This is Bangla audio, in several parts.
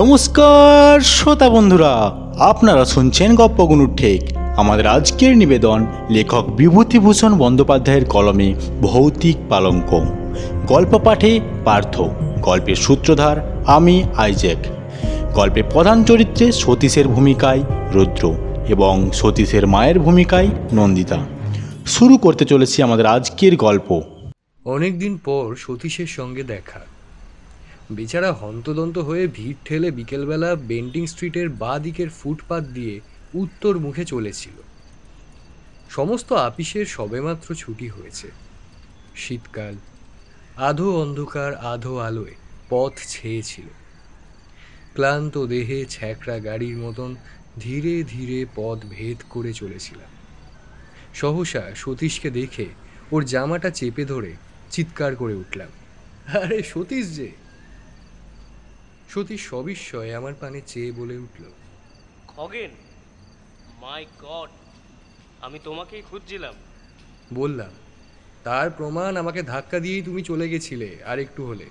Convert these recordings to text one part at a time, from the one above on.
নমস্কার শ্রোতা বন্ধুরা, আপনারা শুনছেন গপ্পগুনুর ঠেক। আমাদের আজকের নিবেদন লেখক বিভূতিভূষণ বন্দ্যোপাধ্যায়ের কলমে ভৌতিক পালঙ্ক। গল্প পাঠে পার্থ, গল্পের সূত্রধার আমি আইজ্যাক। গল্পে প্রধান চরিত্রে সতীশের ভূমিকায় রুদ্র এবং সতীশের মায়ের ভূমিকায় নন্দিতা। শুরু করতে চলেছি আমাদের আজকের গল্প। অনেকদিন পর সতীশের সঙ্গে দেখা। বেচারা হন্তদন্ত হয়ে ভিড় ঠেলে বিকেলবেলা বেন্টিং স্ট্রিটের বাঁ দিকের ফুটপাত দিয়ে উত্তর মুখে চলেছিল। সমস্ত আপিসের সবেমাত্র ছুটি হয়েছে। শীতকাল, আধো অন্ধকার আধো আলোয় পথ ছেয়েছিল। ক্লান্ত দেহে ছ্যাঁকড়া গাড়ির মতন ধীরে ধীরে পথ ভেদ করে চলেছিলাম। সহসা সতীশকে দেখে ওর জামাটা চেপে ধরে চিৎকার করে উঠলাম, আরে সতীশ যে! সতীশ সবিস্ময়ে আমার পানে চেয়ে বলে উঠল, খগেন, মাই গড, আমি তোমাকেই খুঁজছিলাম। বললাম, তার প্রমাণ আমাকে ধাক্কা দিয়েই তুমি চলে গেছিলে। আর একটু হলে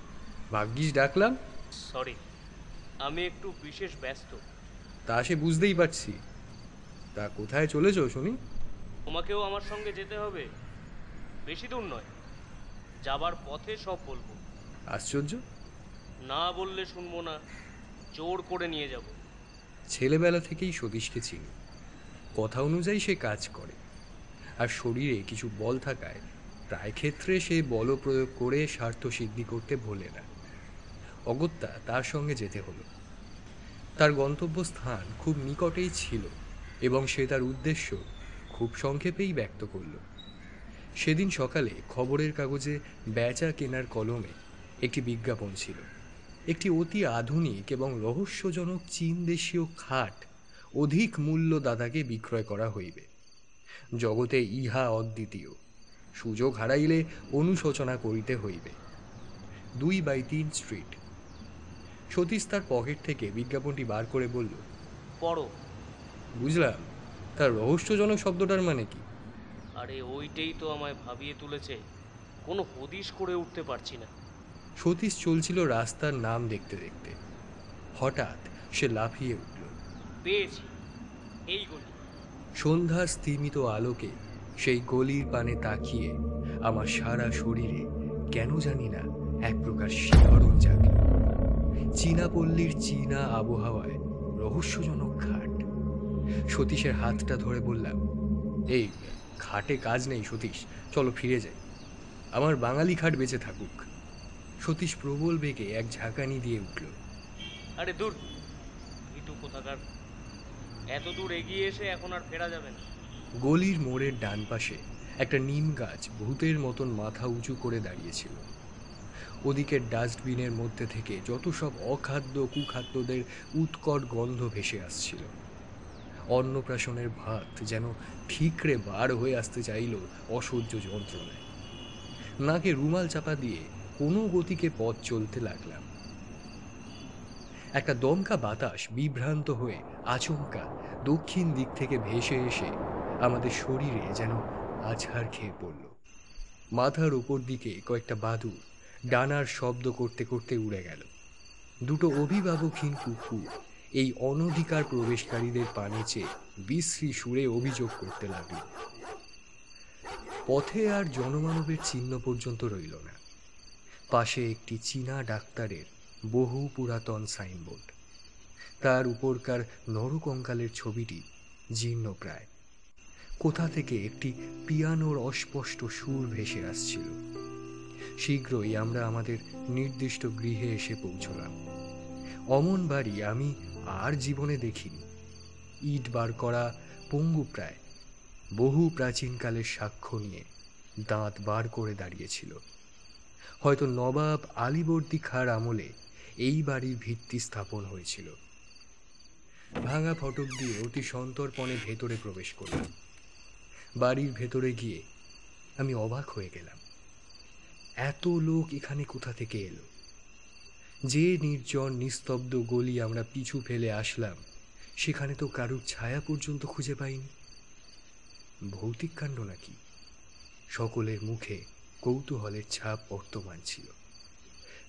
ভাগ্যিস ডাকলাম। সরি, আমি একটু বিশেষ ব্যস্ত। তা সে বুঝতেই পারছি। তা কোথায় চলেছ শুনি? তোমাকেও আমার সঙ্গে যেতে হবে। বেশি দূর নয়, যাবার পথে সব বলবো। আশ্চর্য! না বললে শুনবো না, জোর করে নিয়ে যাব। ছেলেবেলা থেকেই সতীশকে চিনি। কথা অনুযায়ী সে কাজ করে, আর শরীরে কিছু বল থাকায় প্রায় ক্ষেত্রে সে বল প্রয়োগ করে স্বার্থ সিদ্ধি করতে ভোলে না। অগত্যা তার সঙ্গে যেতে হলো। তার গন্তব্যস্থান খুব নিকটেই ছিল এবং সে তার উদ্দেশ্য খুব সংক্ষেপেই ব্যক্ত করল। সেদিন সকালে খবরের কাগজে বেচা কেনার কলমে একটি বিজ্ঞাপন ছিল। একটি অতি আধুনিক এবং রহস্যজনক চীন দেশীয় খাট অধিক মূল্য দাদাকে বিক্রয় করা হইবে। জগতে ইহা অদ্বিতীয়, সুযোগ হারাইলে অনুশোচনা করিতে হইবে। 2/3 স্ট্রিট। সতীশ তার পকেট থেকে বিজ্ঞাপনটি বার করে বলল, পড়ো। বুঝলাম, তার রহস্যজনক শব্দটার মানে কি? আরে ওইটাই তো আমায় ভাবিয়ে তুলেছে, কোনো হদিশ করে উঠতে পারছি না। সতীশ চলছিল রাস্তার নাম দেখতে দেখতে। হঠাৎ সে লাফিয়ে উঠল, পেয়েছি, এই গলি। সন্ধ্যার স্তিমিত আলোকে সেই গলির পানে তাকিয়ে আমার সারা শরীরে কেন জানি না এক প্রকার শিহরণ জাগে। চীনা পল্লীর চীনা আবহাওয়ায় রহস্যজনক খাট। সতীশের হাতটা ধরে বললাম, এই খাটে কাজ নেই সতীশ, চলো ফিরে যাই। আমার বাঙালি খাট বেঁচে থাকুক। সতীশ প্রবল বেগে এক ঝাঁকানি দিয়ে উঠল। আরে দূর, ভিটু কোথাকার, এত দূর এগিয়ে এসে এখন আর ফেরা যাবে না। গলির মোড়ের ডান পাশে একটা নিম গাছ ভূতের মতন মাথা উঁচু করে দাঁড়িয়েছিল। ওদিকের ডাস্টবিনের মধ্যে থেকে যত সব অখাদ্য কুখাদ্যদের উৎকট গন্ধ ভেসে আসছিল। অন্নপ্রাশনের ভাত যেন ঠিকরে বার হয়ে আসতে চাইল অসহ্য যন্ত্রণায়। নাকে রুমাল চাপা দিয়ে কোনো গতিকে পথ চলতে লাগলাম। একটা দমকা বাতাস বিভ্রান্ত হয়ে আচমকা দক্ষিণ দিক থেকে ভেসে এসে আমাদের শরীরে যেন আছাড় খেয়ে পড়ল। মাথার উপর দিকে কয়েকটা বাদুড় ডানার শব্দ করতে করতে উড়ে গেল। দুটো অভিভাবকহীন কুকুর এই অনধিকার প্রবেশকারীদের পানে চেয়ে বিশ্রী সুরে অভিযোগ করতে লাগল। পথে আর জনমানবের চিহ্ন পর্যন্ত রইল না। পাশে একটি চীনা ডাক্তারের বহু পুরাতন সাইনবোর্ড। তার উপরকার নরকঙ্কালের ছবিটি জীর্ণ প্রায়। কোথা থেকে একটি পিয়ানোর অস্পষ্ট সুর ভেসে আসছিল। শীঘ্রই আমরা আমাদের নির্দিষ্ট গৃহে এসে পৌঁছলাম। অমন বাড়ি আমি আর জীবনে দেখিনি। ইট বার করা, পঙ্গু প্রায়, বহু প্রাচীনকালের সাক্ষ্য নিয়ে দাঁত বার করে দাঁড়িয়েছিল। হয়তো নবাব আলীবর্দী খাঁর আমলে এই বাড়ির ভিত্তি স্থাপন হয়েছিল। ভাঙা ফটক দিয়ে অতি সন্তর্পণে ভেতরে প্রবেশ করলাম। বাড়ির ভেতরে গিয়ে আমি অবাক হয়ে গেলাম। এত লোক এখানে কোথা থেকে এলো? যে নির্জন নিস্তব্ধ গলি আমরা পিছু ফেলে আসলাম, সেখানে তো কারুর ছায়া পর্যন্ত খুঁজে পাইনি। ভৌতিক কাণ্ড নাকি? সকলের মুখে কৌতূহলের ছাপ বর্তমান ছিল।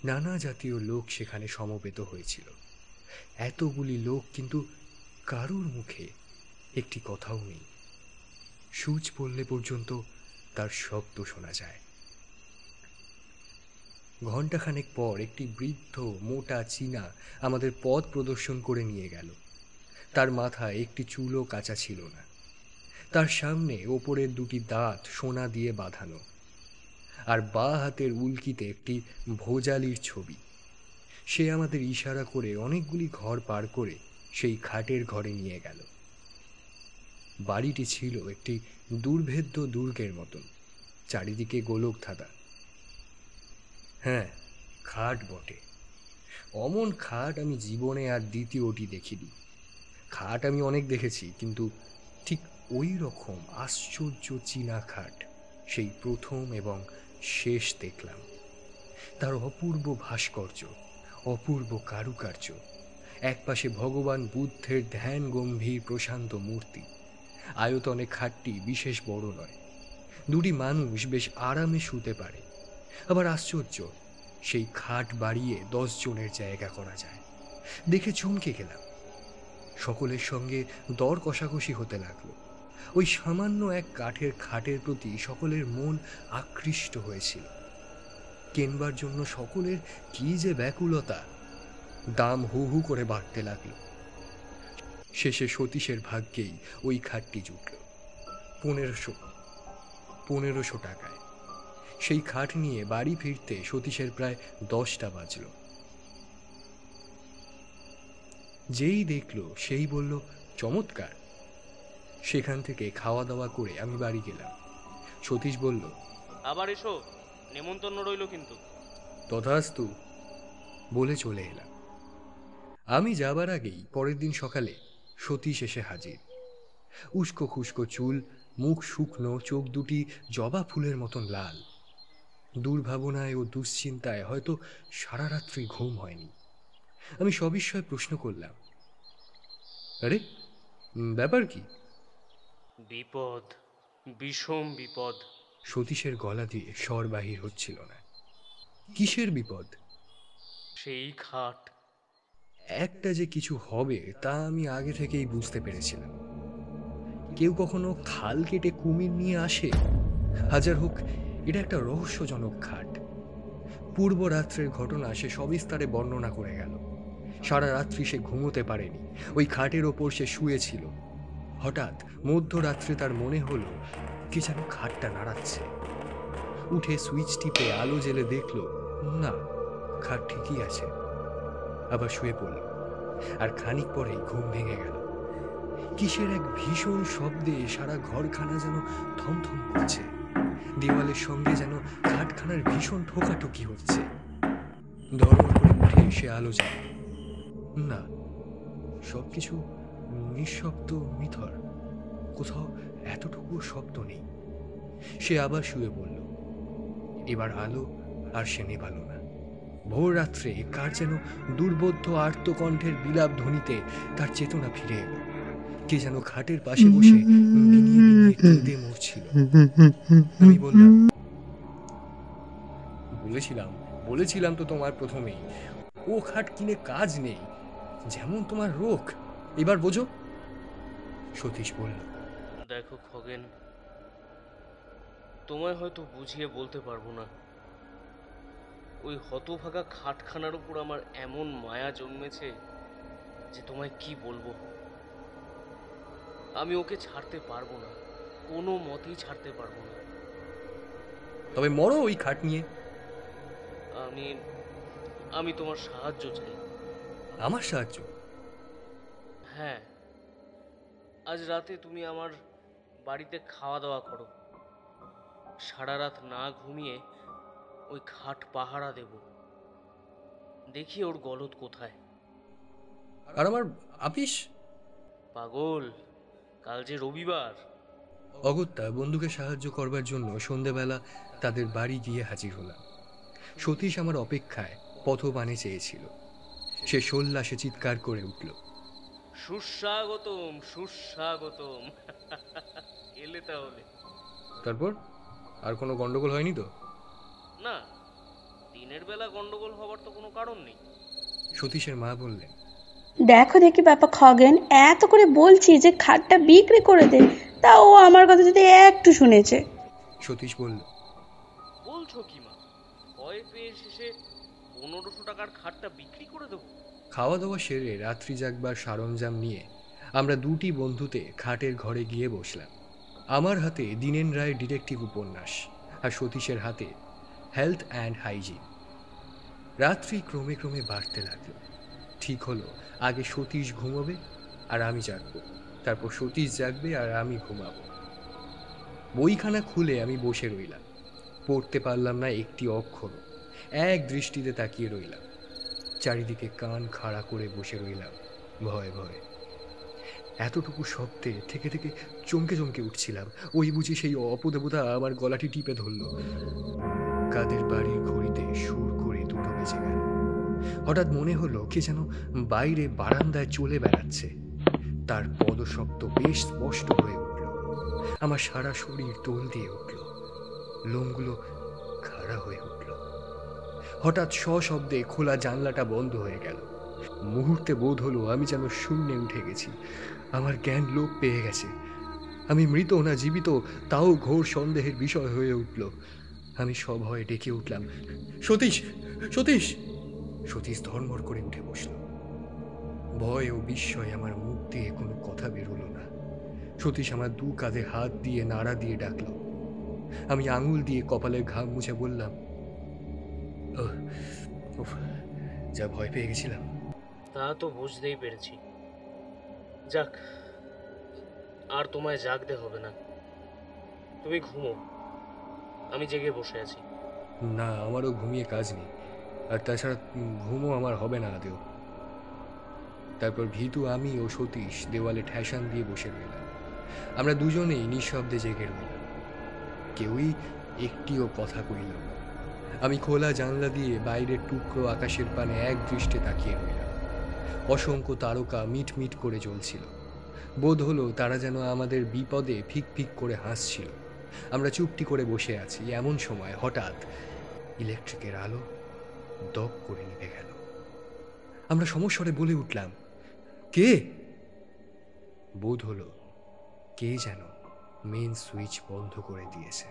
নানা জাতীয় লোক সেখানে সমবেত হয়েছিল। এতগুলি লোক, কিন্তু কারুর মুখে একটি কথাও নেই। সূচ পড়লে পর্যন্ত তার শব্দ শোনা যায়। ঘণ্টাখানেক পর একটি বৃদ্ধ মোটা চীনা আমাদের পথ প্রদর্শন করে নিয়ে গেল। তার মাথায় একটি চুলও কাঁচা ছিল না। তার সামনে ওপরের দুটি দাঁত সোনা দিয়ে বাঁধানো, আর বাঁ হাতের উল্কিতে একটি ভোজালির ছবি। সে আমাদের ইশারা করে অনেকগুলি ঘর পার করে সেই খাটের ঘরে নিয়ে গেল। বাড়িটি ছিল একটি দুর্ভেদ্য দুর্গের মতন, চারিদিকে গোলক ধাঁধা। হ্যাঁ, খাট বটে। অমন খাট আমি জীবনে আর দ্বিতীয়টি দেখিনি। খাট আমি অনেক দেখেছি, কিন্তু ঠিক ওই রকম আশ্চর্য চীনা খাট সেই প্রথম এবং শেষ দেখলাম। তার অপূর্ব ভাস্কর্য, অপূর্ব কারুকার্য। একপাশে ভগবান বুদ্ধের ধ্যান গম্ভীর প্রশান্ত মূর্তি। আয়তনে খাটটি বিশেষ বড় নয়, দুটি মানুষ বেশ আরামে শুতে পারে। আবার আশ্চর্য, সেই খাট বাড়িয়ে 10 জনের জায়গা করা যায়। দেখে চমকে গেলাম। সকলের সঙ্গে দর কষাকষি হতে লাগলো। ওই সামান্য এক কাঠের খাটের প্রতি সকলের মন আকৃষ্ট হয়েছিল। কেনবার জন্য সকলের কি যে ব্যাকুলতা! দাম হু হু করে বাড়তে লাগলো। শেষে সতীশের ভাগ্যেই ওই খাটটি জুটল 1500 টাকায়। সেই খাট নিয়ে বাড়ি ফিরতে সতীশের প্রায় 10টা বাজল। যেই দেখল সেই বলল, চমৎকার। সেখান থেকে খাওয়া দাওয়া করে আমি বাড়ি গেলাম। সতীশ বলল, আবার এসো, নেমন্তন্ন রইল কিন্তু। তথাস্তু বলে চলে এলাম। আমি যাবার আগেই পরের দিন সকালে সতীশ এসে হাজির। উস্কো খুস্কো চুল, মুখ শুকনো, চোখ দুটি জবা ফুলের মতন লাল। দুর্ভাবনায় ও দুশ্চিন্তায় হয়তো সারা রাত্রি ঘুম হয়নি। আমি সবিস্ময়ে প্রশ্ন করলাম, আরে ব্যাপার কি? বিপদ, বিষম বিপদ। সতীশের গলা দিয়ে স্বর বাহির হচ্ছিল না। কিসের বিপদ? সেই খাট। একটা যে কিছু হবে তা আমি আগে থেকেই বুঝতে পেরেছিলাম। কেউ কখনো খাল কেটে কুমির নিয়ে আসে? হাজার হোক, এটা একটা রহস্যজনক খাট। পূর্ব রাত্রের ঘটনা সে সবিস্তারে বর্ণনা করে গেল। সারা রাত্রি সে ঘুমোতে পারেনি। ওই খাটের ওপর সে শুয়েছিল। হঠাৎ মধ্যরাত্রে তার মনে হলো কে যেন খাটটা নাড়াচ্ছে। উঠে সুইচ টিপে আলো জেলে দেখল, না, খাট ঠিকই আছে। আবার শুয়ে পড়ল, আর খানিক পরেই ঘুম ভেঙে গেল। কিসের এক ভীষণ শব্দে সারা ঘরখানা যেন থমথম করছে। দেওয়ালের সঙ্গে যেন খাটখানার ভীষণ ঠোকাঠুকি হচ্ছে। ধর্ম করে উঠে সে আলো জ্বালে। না, সবকিছু নিঃশব্দ, নিথর। কোথাও এতটুকু শব্দ নেই। সে আবার শুয়ে পড়ল। এবার আলো আর সে নেভালো না। ভোর রাত্রে কার যেন দুর্বোধ্য আর্তকণ্ঠের বিলাপ ধ্বনিতে তার চেতনা ফিরে এলো। কে যেন খাটের পাশে বসে বিনিয়ে বিনিয়ে কেঁদে মরছিল। আমি বললাম, বলেছিলাম তো তোমার প্রথমেই, ও খাট কিনে কাজ নেই। যেমন তোমার রোগ, এবার বোঝো। সতীশ বলল, দেখো খগেন, তোমায় হয়তো বুঝিয়ে বলতে পারবো না। ওই হতভাগা খাটখানার উপর আমার এমন মায়া জন্মেছে যে তোমায় কি বলবো। আমি ওকে ছাড়তে পারবো না, কোনো মতেই ছাড়তে পারবো না। তবে মরো ওই খাট নিয়ে। আমি আমি তোমার সাহায্য চাই। আমার সাহায্য? হ্যাঁ, আজ রাতে তুমি আমার বাড়িতে খাওয়া দাওয়া করো। সারা রাত না ঘুমিয়ে ওই খাট পাহারা দেব। দেখি ওর গলদ কোথায়। আর আমার আপিস? পাগল, কাল যে রবিবার। অগত্যা বন্ধুকে সাহায্য করবার জন্য সন্ধেবেলা তাদের বাড়ি গিয়ে হাজির হলাম। সতীশ আমার অপেক্ষায় পথপানে চেয়েছিল। সে সোল্লাসে চিৎকার করে উঠল, সুস্বাগতম, সুস্বাগতম। এলে তাহলে? তারপর আর কোনো গন্ডগোল হয়নি তো? না, দিনের বেলা গন্ডগোল হবার তো কোনো কারণ নেই। সতীশের মা বললেন, দেখো দেখি বাবা খগেন, এত করে বলছি যে খাটটা বিক্রি করে দে, তা ও আমার কথা যদি একটু শুনেছে। সতীশ বলল, বলছো কি মা? ভয় পেয়ে শেষে 1500 টাকার খাটটা বিক্রি করে দেবো? খাওয়া দাওয়া সেরে রাত্রি জাগবার সরঞ্জাম নিয়ে আমরা দুটি বন্ধুতে খাটের ঘরে গিয়ে বসলাম। আমার হাতে দীনেন রায়ের ডিটেকটিভ উপন্যাস, আর সতীশের হাতে হেলথ অ্যান্ড হাইজিন। রাত্রি ক্রমে ক্রমে বাড়তে লাগলো। ঠিক হলো আগে সতীশ ঘুমোবে আর আমি জাগবো, তারপর সতীশ জাগবে আর আমি ঘুমাবো। বইখানা খুলে আমি বসে রইলাম। পড়তে পারলাম না একটি অক্ষর, এক দৃষ্টিতে তাকিয়ে রইলাম। চারিদিকে কান খাড়া করে বসে রইলাম ভয়ে ভয়ে। এতটুকু শব্দে থেকে থেকে চমকে চমকে উঠছিলাম। ওই বুঝি সেই অপদেবতা আমার গলাটি টিপে ধরল। কাদের বাড়ির ঘড়িতে সুর করে 2টো বেজে গেল। হঠাৎ মনে হলো কে যেন বাইরে বারান্দায় চলে বেড়াচ্ছে। তার পদশব্দ বেশ স্পষ্ট হয়ে উঠল। আমার সারা শরীর দোল দিয়ে উঠল, লোমগুলো খাড়া হয়ে উঠল। হঠাৎ সশব্দে খোলা জানলাটা বন্ধ হয়ে গেল। মুহূর্তে বোধ হলো আমি যেন শূন্যে উঠে গেছি। আমার জ্ঞান লোপ পেয়ে গেছে। আমি মৃত না জীবিত তাও ঘোর সন্দেহের বিষয় হয়ে উঠল। আমি সভয়ে ডেকে উঠলাম, সতীশ, সতীশ! সতীশ ধর্মর করে উঠে বসল। ভয় ও বিস্ময়ে আমার মুখ দিয়ে কোনো কথা বেরোলো না। সতীশ আমার 2 কাঁধে হাত দিয়ে নাড়া দিয়ে ডাকল। আমি আঙুল দিয়ে কপালের ঘাম মুছে বললাম, উফ, যা ভয় পেয়ে গেছিলাম। তা তো বুঝতেই পেরেছি। যাক, আর তোমায় জাগতে হবে না, তুমি ঘুমো, আমি জেগে বসে আছি। না, আমারও ঘুমিয়ে কাজ নেই, আর তাছাড়া ঘুমও আমার হবে না আদেও। তারপর ভীতু আমি ও সতীশ দেওয়ালে ঠেসান দিয়ে বসে রইলাম। আমরা দুজনেই নিঃশব্দে জেগে রইলাম, কেউই একটিও কথা কইল না। আমি খোলা জানলা দিয়ে বাইরের টুকরো আকাশের পানে এক দৃষ্টে তাকিয়ে রইলাম। অসংখ্য তারকা মিট মিট করে জ্বলছিল। বোধ হলো তারা যেন আমাদের বিপদে ফিক ফিক করে হাসছিল। আমরা চুপটি করে বসে আছি, এমন সময় হঠাৎ ইলেকট্রিকের আলো দপ করে নিভে গেল। আমরা সমস্বরে বলে উঠলাম, কে? বোধ হলো কে যেন মেন সুইচ বন্ধ করে দিয়েছে।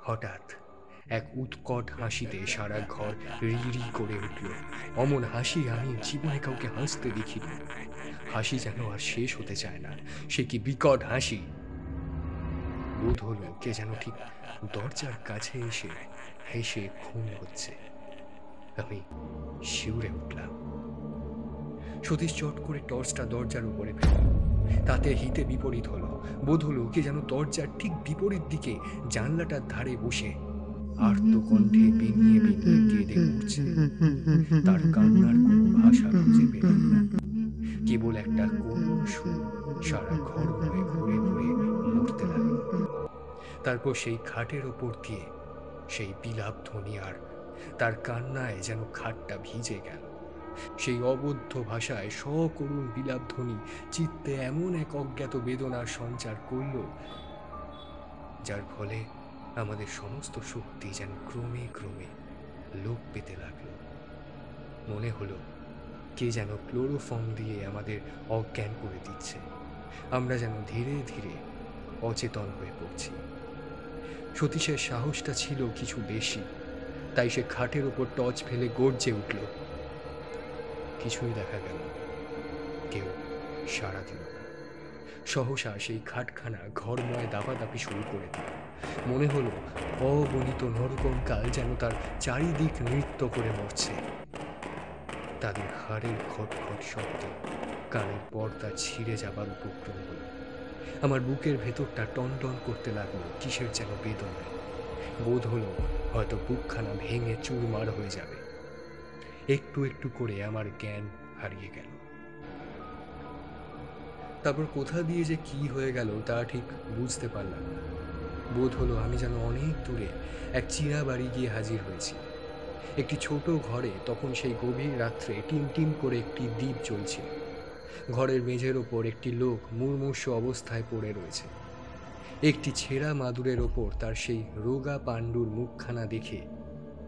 হঠাৎ এক উৎকট হাসিতে সারা ঘর রি রি করে উঠল। অমন হাসি আমি জীবনে কাউকে হাসতে দেখিনি। হাসি যেন আর শেষ হতে চায় না, সে কি বিকট হাসি! বোধ হলো কে যেন ঠিক দরজার কাছে এসে হেসে খুন হচ্ছে। আমি শিউরে উঠলাম। সতীশ চট করে টর্চটা দরজার উপরে ফেলল। তাতে হিতে বিপরীত হলো। বোধ হলো কে যেন দরজার ঠিক বিপরীত দিকে জানলাটার ধারে বসে আর্ত কণ্ঠে বিনিয়ে বিনিয়ে কেঁদে উঠছে। তার কান্নার কোনো ভাষা খুঁজে পেলাম না, কেবল একটা করুণ সুর সারা ঘর হয়ে ঘুরে ঘুরে মরতে লাগলো। তারপর সেই খাটের ওপর দিয়ে সেই বিলাপ ধ্বনি, আর তার কান্নায় যেন খাটটা ভিজে গেল। সেই অবদ্ধ ভাষায় সকরুণ বিলাপ ধ্বনি চিত্তে এমন এক অজ্ঞাত বেদনার সঞ্চার করল, যার ফলে আমাদের সমস্ত শক্তি যেন ক্রমে ক্রমে লোপ পেতে লাগলো। মনে হলো কে যেন ক্লোরোফর্ম দিয়ে আমাদের অজ্ঞান করে দিচ্ছে। আমরা যেন ধীরে ধীরে অচেতন হয়ে পড়ছি। সতীশের সাহসটা ছিল কিছু বেশি, তাই সে খাটের ওপর টর্চ ফেলে গর্জে উঠল। কিছুই দেখা গেল, কেউ সাড়া দিল না। সহসা সেই খাটখানা ঘরময় দাপাদাপি শুরু করে দিল। মনে হলো অগণিত নরকঙ্কাল যেন তার চারিদিক নৃত্য করে মরছে। তাদের হাড়ের খটখট শব্দে কানের পর্দা ছিঁড়ে যাবার উপক্রম হলো। আমার বুকের ভেতরটা টনটন করতে লাগলো কিসের যেন বেদনায়। বোধ হলো হয়তো বুকখানা ভেঙে চুরমার হয়ে যাবে। একটু একটু করে আমার জ্ঞান হারিয়ে গেল। তারপর কোথা দিয়ে যে কি হয়ে গেল তা ঠিক বুঝতে পারলাম না। বোধ হলো আমি যেন অনেক দূরে এক চীনা বাড়ি গিয়ে হাজির হয়েছি। একটি ছোট ঘরে তখন সেই গভীর রাত্রে টিম টিম করে একটি দ্বীপ জ্বলছিল। ঘরের মেঝের ওপর একটি লোক মুমূর্ষু অবস্থায় পড়ে রয়েছে। একটি ছেঁড়া মাদুরের ওপর তার সেই রোগা পাণ্ডুর মুখখানা দেখে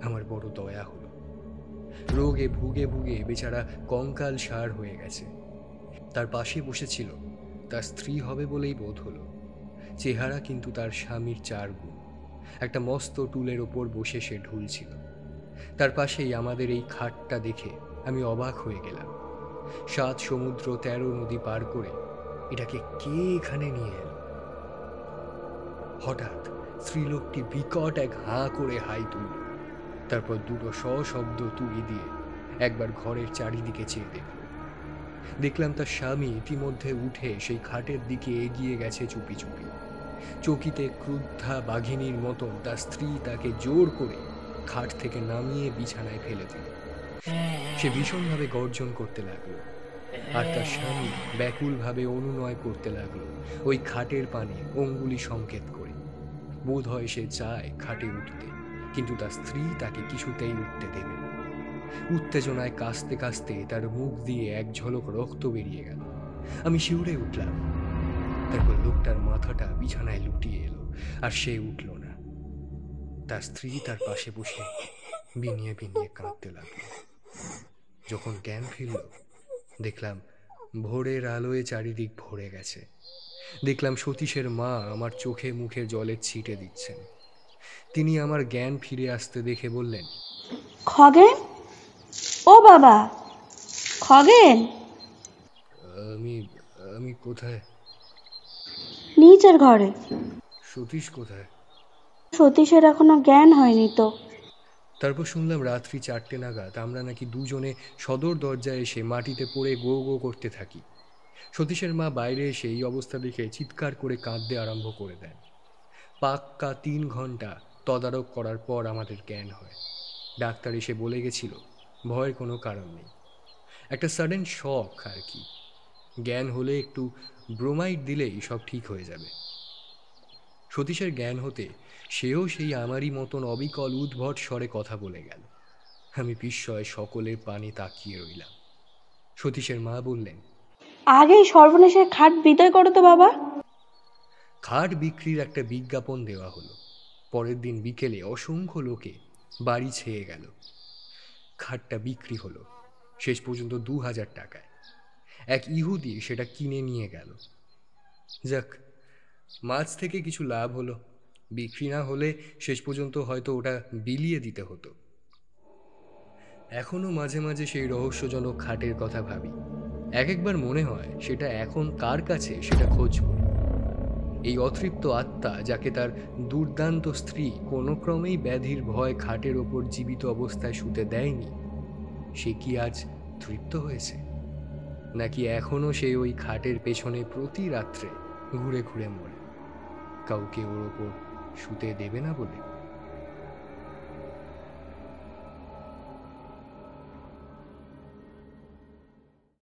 আমার বড় দয়া হলো। রোগে ভুগে ভুগে বেচারা কঙ্কাল সার হয়ে গেছে। তার পাশে বসেছিল তার স্ত্রী হবে বলেই বোধ হলো। চেহারা কিন্তু তার স্বামীর 4 গুণ। একটা মস্ত টুলের ওপর বসে সে ঢুলছিল। তার পাশেই আমাদের এই খাটটা দেখে আমি অবাক হয়ে গেলাম। 7 সমুদ্র 13 নদী পার করে এটাকে কে এখানে নিয়ে এলো? হঠাৎ স্ত্রীলোকটি বিকট এক হাঁ করে হাই তুলল। তারপর দুটো সশব্দ তুড়ি দিয়ে একবার ঘরের চারিদিকে চেয়ে দেখলাম তার স্বামী ইতিমধ্যে উঠে সেই খাটের দিকে এগিয়ে গেছে চুপি চুপি। চকিতে ক্রুদ্ধা বাঘিনীর মতন তার স্ত্রী তাকে জোর করে খাট থেকে নামিয়ে বিছানায় ফেলে দিল। সে ভীষণভাবে গর্জন করতে লাগলো, আর তার স্বামী ব্যাকুলভাবে অনুনয় করতে লাগলো ওই খাটের পানে অঙ্গুলি সংকেত করে। বোধ হয় সে চায় খাটে উঠতে, কিন্তু তার স্ত্রী তাকে কিছুতেই উঠতে দেবে না। উত্তেজনায় কাঁচতে কাঁচতে তার মুখ দিয়ে এক ঝলক রক্ত বেরিয়ে গেল। আমি শিউরে উঠলাম। তারপর লোকটার মাথাটা বিছানায় লুটিয়ে এলো, আর সে উঠল না। তার স্ত্রী তার পাশে বসে বিনিয়ে বিনিয়ে কাঁদতে লাগলো। যখন জ্ঞান ফিরল, দেখলাম ভোরের আলোয় চারিদিক ভরে গেছে। দেখলাম সতীশের মা আমার চোখে মুখে জলের ছিটে দিচ্ছেন। তিনি আমার জ্ঞান ফিরে আসতে দেখে বললেন, খগেন, ও বাবা খগেন। আমি আমি কোথায়? নিচের ঘরে। সতীশ কোথায়? সতীশের এখনো জ্ঞান হয়নি তো। তারপর শুনলাম রাত্রি 4টে নাগাদ আমরা নাকি দুজনে সদর দরজায় এসে মাটিতে পড়ে গো গো করতে থাকি। সতীশের মা বাইরে এসে এই অবস্থা দেখে চিৎকার করে কাঁদতে আরম্ভ করে দেন। পাক্কা 3 ঘন্টা তদারক করার পর আমাদের জ্ঞান হয়। ডাক্তার এসে বলে গেছিল ভয়ের কোনো কারণ নেই, একটা সাডেন শক আর কি। জ্ঞান হলে একটু ব্রোমাইড দিলেই সব ঠিক হয়ে যাবে। সতীশের জ্ঞান হতে সেও সেই আমারই মতন অবিকল উদ্ভট স্বরে কথা বলে গেল। আমি বিস্ময়ে সকলের পানে তাকিয়ে রইলাম। সতীশের মা বললেন, আগেই সর্বনেশের খাট বিদায় করো তো বাবা। খাট বিক্রির একটা বিজ্ঞাপন দেওয়া হলো। পরের দিন বিকেলে অসংখ্য লোকে বাড়ি ছেয়ে গেল। খাটটা বিক্রি হলো, শেষ পর্যন্ত 2000 টাকায়। এক ইহুদি সেটা কিনে নিয়ে গেল। যাক, মাছ থেকে কিছু লাভ হলো। বিক্রি না হলে শেষ পর্যন্ত হয়তো ওটা বিলিয়ে দিতে হতো। এখনো মাঝে মাঝে সেই রহস্যজনক খাটের কথা ভাবি। একবার মনে হয় সেটা এখন কার কাছে সেটা খোঁজ করি। এই অতৃপ্ত আত্মা যাকে তার দুর্দান্ত স্ত্রী কোনো ক্রমেই ব্যাধির ভয় খাটের ওপর জীবিত অবস্থায় শুতে দেয়নি, সে কি আজ তৃপ্ত হয়েছে, নাকি এখনো সে ওই খাটের পেছনে প্রতি রাত্রে ঘুরে ঘুরে মরে, কাউকে ওর ওপর শুতে দেবে না বলে?